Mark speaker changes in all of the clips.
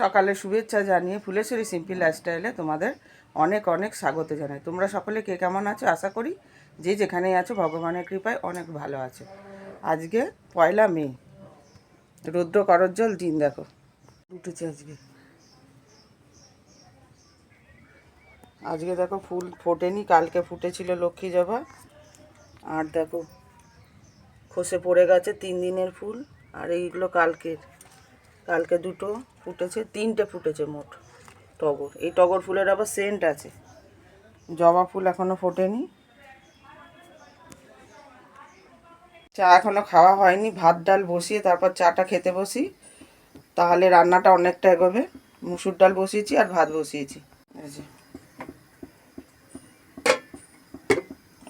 Speaker 1: সকালে শুভেচ্ছা জানিয়ে ফুলেশ্বরী সিম্পল লাইফস্টাইলে তোমাদের অনেক অনেক স্বাগত জানাই। তোমরা সকলে কে কেমন আছো? আশা করি যে যেখানেই আছো ভগবানের কৃপায় অনেক ভালো আছো। আজকে 1 মে, রৌদ্র করজ্জ্বল দিন। দেখো উঠেছে আজকে দেখো ফুল ফোটেনি, কালকে ফুটেছিল লক্ষ্মী জবা। আর দেখো খসে পড়ে গেছে 3 দিনের ফুল। আর এইগুলো কালকে দুটো ফুটেছে, 3টে ফুটেছে মোট টগর। এই টগর ফুলের আবার সেন্ট আছে। জবা ফুল এখনও ফোটেনি। চা এখনও খাওয়া হয়নি, ভাত ডাল বসিয়ে তারপর চাটা খেতে বসি, তাহলে রান্নাটা অনেকটা এগোবে। মুসুর ডাল বসিয়েছি আর ভাত বসিয়েছি, এই যে।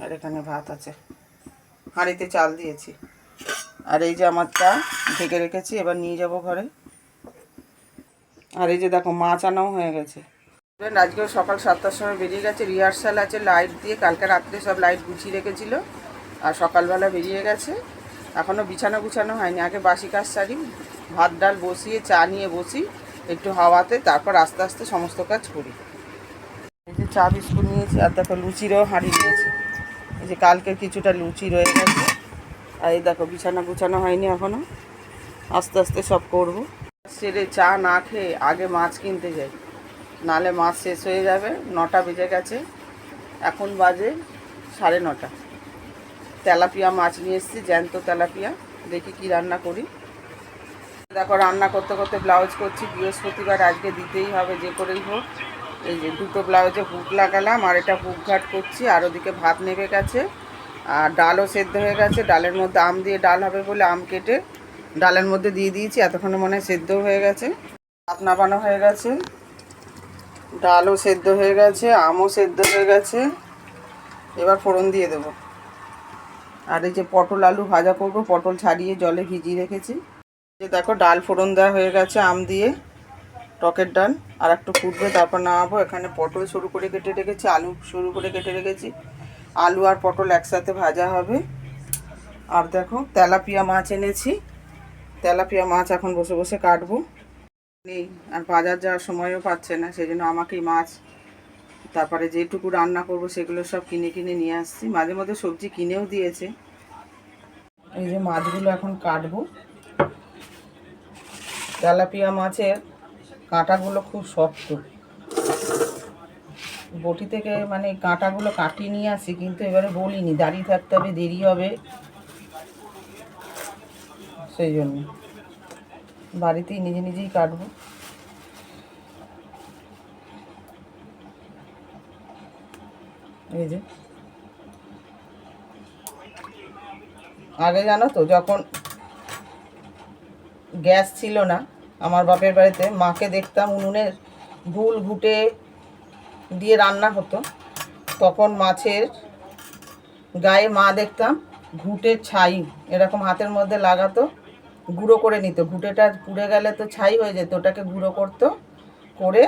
Speaker 1: আর এখানে ভাত আছে, হাঁড়িতে চাল দিয়েছি। আর এই যে আমার চা ঢেকে রেখেছি, এবার নিয়ে যাব ঘরে। আর এই যে দেখো মাছ আনাও হয়ে গেছে। আজকেও সকাল 7টার সময় বেরিয়ে গেছে, রিহার্সাল আছে লাইট দিয়ে। কালকে রাত্রে সব লাইট গুছিয়ে রেখেছিল, আর সকালবেলা বেরিয়ে গেছে। এখনও বিছানা গুছানো হয়নি, আগে বাসি কাজ সারি, ভাত ডাল বসিয়ে চা নিয়ে বসি একটু হাওয়াতে, তারপর আস্তে আস্তে সমস্ত কাজ করি। এই যে চা বিস্কুট নিয়েছি, আর দেখো লুচিরও হাঁড়ি নিয়েছি। এই যে কালকের কিছুটা লুচি রয়ে গেছে। আর এই দেখো বিছানা গুছানো হয়নি এখনও, আস্তে আস্তে সব করব। সেরে চা না খেয়ে আগে মাছ কিনতে যাই, নালে মাছ শেষ হয়ে যাবে। 9টা বেজে গেছে, এখন বাজে 9:30। তেলাপিয়া মাছ নিয়ে এসেছি, জ্যান্ত তেলাপিয়া। দেখি কি রান্না করি। দেখো রান্না করতে করতে ব্লাউজ করছি। বৃহস্পতিবার আজকে দিতেই হবে যে করেই হোক। এই যে দুটো ব্লাউজে হুক লাগালাম, আর এটা হুক ঘাট করছি। আর ওদিকে ভাত নেবে গেছে, আর ডালও সেদ্ধ হয়ে গেছে। ডালের মধ্যে আম দিয়ে ডাল হবে বলে আম কেটে ডালের মধ্যে দিয়ে দিয়েছি, এতক্ষণে মনে হয় সেদ্ধ হয়ে গেছে। ভাত নাবানো হয়ে গেছে, ডালও সেদ্ধ হয়ে গেছে, আমও সেদ্ধ হয়ে গেছে। এবার ফোড়ন দিয়ে দেবো। আর এই যে পটল আলু ভাজা করব, পটল ছাড়িয়ে জলে ভিজিয়ে রেখেছি। যে দেখো ডাল ফোড়ন দেওয়া হয়ে গেছে আম দিয়ে, টকের ডাল। আর একটু ফুটবে, তারপর নামাবো। এখানে পটল সরু করে কেটে রেখেছি, আলু সরু করে কেটে রেখেছি। আলু আর পটল একসাথে ভাজা হবে। আর দেখো তেলাপিয়া মাছ এনেছি, তেলাপিয়া মাছ এখন বসে বসে কাটবো। নেই, আর বাজার যাওয়ার সময়ও পাচ্ছে না, সেই জন্য আমাকেই মাছ, তারপরে যেটুকু রান্না করব সেগুলো সব কিনে কিনে নিয়ে আসছি। মাঝে মধ্যে সবজি কিনেও দিয়েছে। এই যে মাছগুলো এখন কাটবো। তেলাপিয়া মাছের কাঁটাগুলো খুব শক্ত, বটি থেকে মানে কাঁটাগুলো কাটিয়ে নিয়ে আসি, কিন্তু এবারে বলিনি, দাঁড়িয়ে থাকতে হবে, দেরি হবে, সেই জন্য বাড়িতেই নিজে নিজেই কাটবো। এই যে আগে জানো তো, যখন গ্যাস ছিল না আমার বাপের বাড়িতে, মাকে দেখতাম উনুনের ভুল ঘুটে দিয়ে রান্না হতো, তখন মাছের গায়ে মা দেখতাম ঘুঁটের ছাই এরকম হাতের মধ্যে লাগাতো, গুঁড়ো করে নিত। ঘুঁটেটা পুড়ে গেলে তো ছাই হয়ে যেত, ওটাকে গুঁড়ো করতো, করে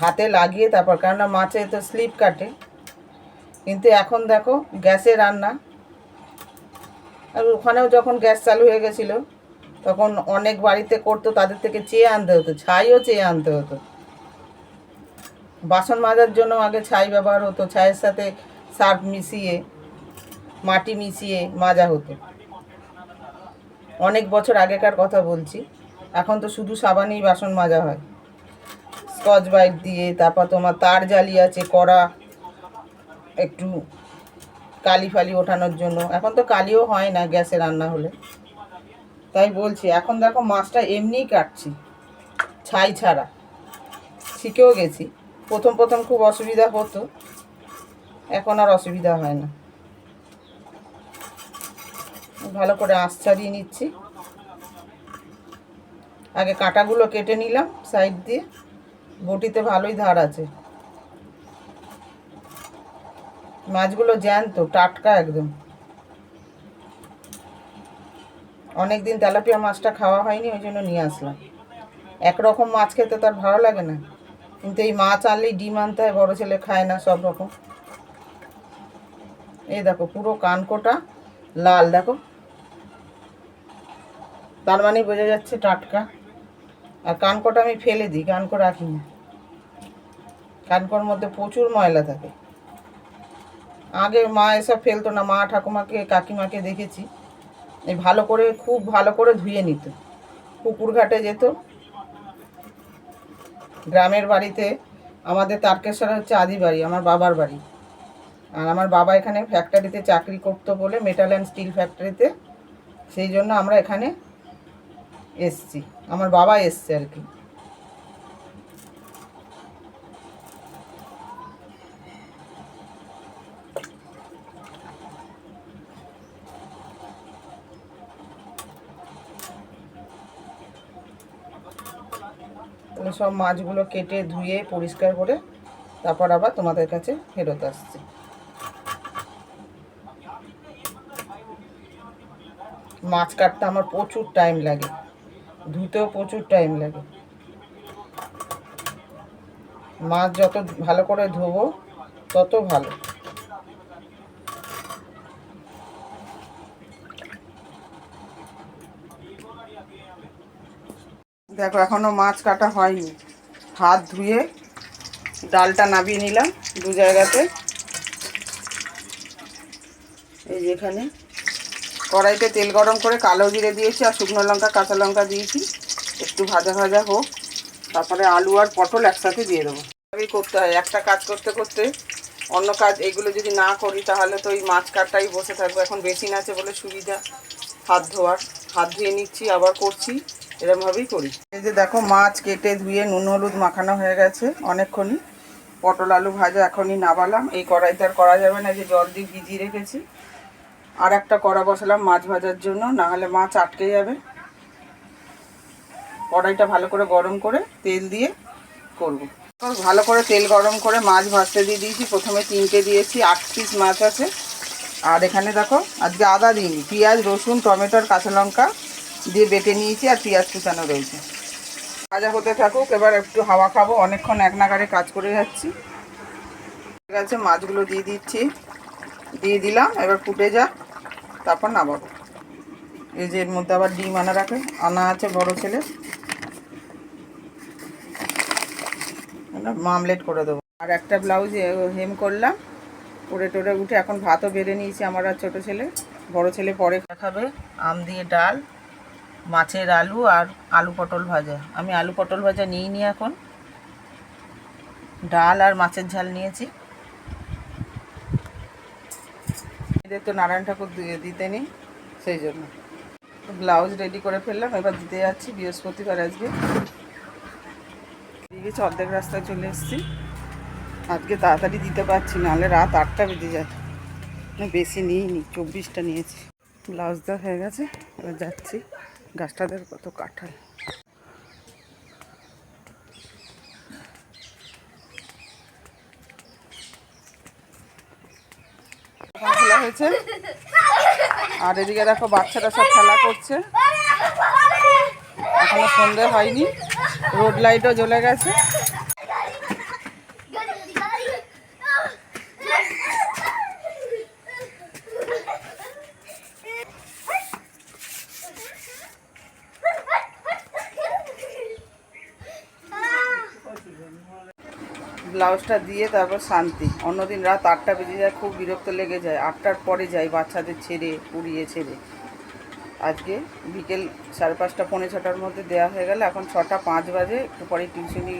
Speaker 1: হাতে লাগিয়ে তারপর, কেননা মাছে তো স্লিপ কাটে। কিন্তু এখন দেখো গ্যাসে রান্না, আর ওখানেও যখন গ্যাস চালু হয়ে গেছিলো তখন অনেক বাড়িতে করতো, তাদের থেকে চেয়ে আনতে হতো, ছাইও চেয়ে আনতে হতো। বাসন মাজার জন্য আগে ছাই ব্যবহার হতো, ছাইয়ের সাথে সার্ফ মিশিয়ে, মাটি মিশিয়ে মাজা হতো। অনেক বছর আগেকার কথা বলছি। এখন তো শুধু সাবানেই বাসন মাজা হয়, স্কচ ব্রাইট দিয়ে। তারপর তোমার তার জালি আছে কড়া, একটু কালি ফালি ওঠানোর জন্য। এখন তো কালিও হয় না গ্যাসে রান্না হলে। তাই বলছি, এখন দেখো মাছটা এমনিই কাটছি, ছাই ছাড়া। শিখেও গেছি। প্রথম প্রথম খুব অসুবিধা হতো, এখন আর অসুবিধা হয় না। ভালো করে আঁচ ছাড়িয়ে নিচ্ছি। আগে কাঁটাগুলো কেটে নিলাম সাইড দিয়ে, বটিতে ভালোই ধার আছে। মাছগুলো জ্যান্ত, টাটকা একদম। অনেক দিন তেলাপিয়া মাছটা খাওয়া হয়নি, ওই জন্য নিয়ে আসলাম। একরকম মাছ খেতে তার ভালো লাগে না, কিন্তু এই মাছ আনলেই ডিম আনতে হয়, বড়ো ছেলে খায় না সব রকম। এই দেখো পুরো কানকোটা লাল, দেখো, তার মানে বোঝা যাচ্ছে টাটকা। আর কানকোটা আমি ফেলে দিই, কানকো রাখি না, কানকোর মধ্যে প্রচুর ময়লা থাকে। আগে মা এসব ফেলতো না, মা ঠাকুমাকে কাকিমাকে দেখেছি এই ভালো করে, খুব ভালো করে ধুয়ে নিত। পুকুর ঘাটে যেত। গ্রামের বাড়িতে আমাদের তারকেশ্বরে হচ্ছে আদি বাড়ি, আমার বাবার বাড়ি। আর আমার বাবা এখানে ফ্যাক্টরিতে চাকরি করতো বলে, মেটাল অ্যান্ড স্টিল ফ্যাক্টরিতে, সেই জন্য আমরা এখানে এসছি, আমার বাবা এসছে আর কি। তাহলে সব মাছগুলো কেটে ধুয়ে পরিষ্কার করে তারপর আবার তোমাদের কাছে ফেরত আসছে। মাছ কাটতে আমার প্রচুর টাইম লাগে, ধুতেও প্রচুর টাইম লাগে। মাছ যত ভালো করে ধোবো তত ভালো। দেখো এখনো মাছ কাটা হয়নি, হাত ধুয়ে ডালটা নামিয়ে নিলাম দু জায়গাতে। এই যেখানে কড়াইতে তেল গরম করে কালো জিরে দিয়েছি আর শুকনো লঙ্কা কাঁচা লঙ্কা দিয়েছি, একটু ভাজা ভাজা হোক, তারপরে আলু আর পটল একসাথে দিয়ে দেবো। এভাবেই করতে হয়, একটা কাজ করতে করতে অন্য কাজ এগুলো যদি না করি তাহলে তো এই মাছ কাটাই বসে থাকবো। এখন বেসিন আছে বলে সুবিধা হাত ধোয়ার, হাত ধুয়ে নিচ্ছি আবার করছি, এরকমভাবেই করি। এই যে দেখো মাছ কেটে ধুয়ে নুন হলুদ মাখানো হয়ে গেছে অনেকক্ষণই। পটল আলু ভাজা এখনই নামালাম, এই কড়াইতে আর করা যাবে না, যে জল দিয়ে ভিজিয়ে রেখেছি। আর একটা কড়া বসালাম মাছ ভাজার জন্য, নাহলে মাছ আটকে যাবে। কড়াইটা ভালো করে গরম করে তেল দিয়ে করব। ভালো করে তেল গরম করে মাছ ভাজতে দিয়ে দিয়েছি। প্রথমে 3টে দিয়েছি, 8 পিস মাছ আছে। আর এখানে দেখো আজকে আদা দিইনি, পেঁয়াজ রসুন টমেটো আর কাঁচা লঙ্কা দিয়ে বেটে নিয়েছি, আর পেঁয়াজ কুচানো রয়েছে। ভাজা হতে থাকুক, এবার একটু হাওয়া খাবো, অনেকক্ষণ এক নাগাড়ে কাজ করে যাচ্ছি। ঠিক আছে, মাছগুলো দিয়ে দিচ্ছি, দিয়ে দিলাম, এবার ফুটে যাক, তারপর নামাবো। এই যে এর মধ্যে আবার ডিম আনা আছে বড় ছেলে, মামলেট করে দেবো। আর একটা ব্লাউজ হেম করলাম, করে টোরে উঠে এখন ভাতও বেড়ে নিয়েছি আমার আর ছোটো ছেলে। বড় ছেলে পরে খাবে। আম দিয়ে ডাল, মাছের আলু আর আলু পটল ভাজা। আমি আলু পটল ভাজা নিইনি, এখন ডাল আর মাছের ঝাল নিয়েছি। এদের তো নারায়ণ ঠাকুর দিতে নেই, সেই জন্য ব্লাউজ রেডি করে ফেললাম, এবার দিতে যাচ্ছি। বৃহস্পতিবার আজকে দিয়ে গেছে, অর্ধেক রাস্তায় চলে এসেছি। আজকে তাড়াতাড়ি দিতে পারছি, নাহলে রাত 8টা বেজে যায়। বেশি নিইনি, 24টা নিয়েছি। ব্লাউজ দেওয়া হয়ে গেছে, এবার যাচ্ছি। গাছটাদের কত কাঁঠাল। খোলা হয়েছে, আর এদিকে দেখো বাচ্চারা সব খেলা করছে। এখনো সন্ধে হয়নি, রোড লাইটও জ্বলে গেছে। ব্লাউজটা দিয়ে তারপর শান্তি। অন্যদিন রাত 8টা বেজে যায়, খুব বিরক্ত লেগে যায়। 8টার পরে যাই বাচ্চাদের ছেড়ে, পুড়িয়ে ছেড়ে। আজকে বিকেল 5:30 পৌনে 6টার মধ্যে দেওয়া হয়ে গেল। এখন 6টা 5 বাজে, একটু পরে টিউশনি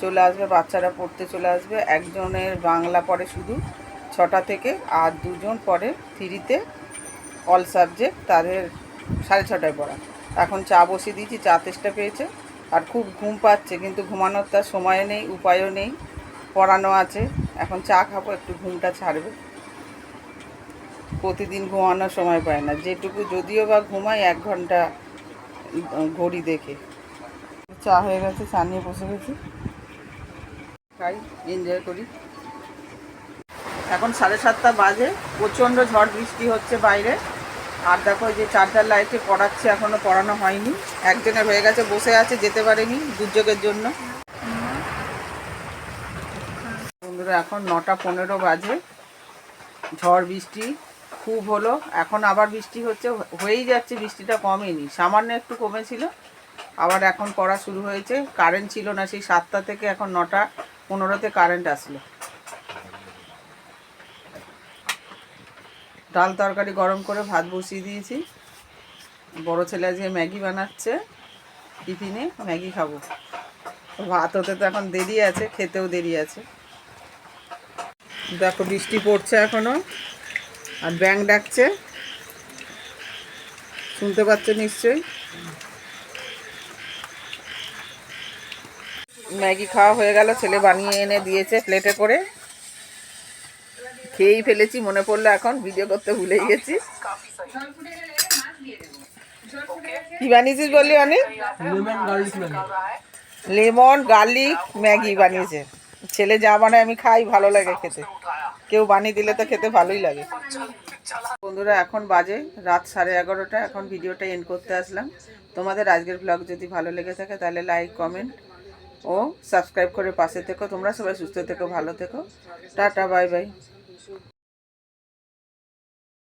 Speaker 1: চলে আসবে, বাচ্চারা পড়তে চলে আসবে। একজনের বাংলা পড়ে শুধু 6টা থেকে, আর 2জন পড়ে 3তে অল সাবজেক্ট, তাদের 6:30টায় পড়া। এখন চা বসিয়ে দিয়েছি, চা তেষ্টা পেয়েছে আর খুব ঘুম পাচ্ছে, কিন্তু ঘুমানোর তার সময় নেই, উপায়ও নেই, পড়ানো আছে। এখন চা খাবো, একটু ঘুমটা ছাড়বে। প্রতিদিন ঘুমানোর সময় পায় না, যেটুকু যদিও বা ঘুমাই 1 ঘন্টা ঘড়ি দেখে। চা হয়ে গেছে, চা নিয়ে বসে গেছি, খাই, এনজয় করি। এখন 7:30 বাজে, প্রচণ্ড ঝড় বৃষ্টি হচ্ছে বাইরে। আর দেখো যে চার্জার লাইটে পড়াচ্ছে, এখনও পড়ানো হয়নি। একজনের হয়ে গেছে, বসে আছে, যেতে পারেনি দুর্যোগের জন্য। বন্ধুরা এখন 9টা 15 বাজে, ঝড় বৃষ্টি খুব হলো। এখন আবার বৃষ্টি হচ্ছে, হয়েই যাচ্ছে, বৃষ্টিটা কমেনি, সামান্য একটু কমেছিল, আবার এখন পড়া শুরু হয়েছে। কারেন্ট ছিল না সেই 7টা থেকে, এখন 9:15-তে কারেন্ট আসলো। ডাল তরকারি গরম করে ভাত বসিয়ে দিয়েছি। বড় ছেলে আজকে ম্যাগি বানাচ্ছে, টিফিনে ম্যাগি খাবো। ভাত হতে তো এখন দেরি আছে, খেতেও দেরি আছে। দেখো বৃষ্টি পড়ছে এখনো, আর ব্যাঙ ডাকছে, শুনতে পাচ্ছ নিশ্চয়ই। ম্যাগি খাওয়া হয়ে গেল, ছেলে বানিয়ে এনে দিয়েছে প্লেটে করে, খেয়েই ফেলেছি। মনে পড়লো এখন, ভিডিও করতে ভুলেই গেছি। কি বানিয়েছিস বললি অনেক? লেমন গার্লিক ম্যাগি বানিয়েছে। ছেলে যা বানায় আমি খাই, ভালো লাগে খেতে। কেউ বানিয়ে দিলে তো খেতে ভালোই লাগে। বন্ধুরা এখন বাজে রাত 11:30, এখন ভিডিওটা এন্ড করতে আসলাম। তোমাদের আজকের ব্লগ যদি ভালো লেগে থাকে তাহলে লাইক, কমেন্ট ও সাবস্ক্রাইব করে পাশে থেকো। তোমরা সবাই সুস্থ থেকো, ভালো থেকো। Tata, bye bye.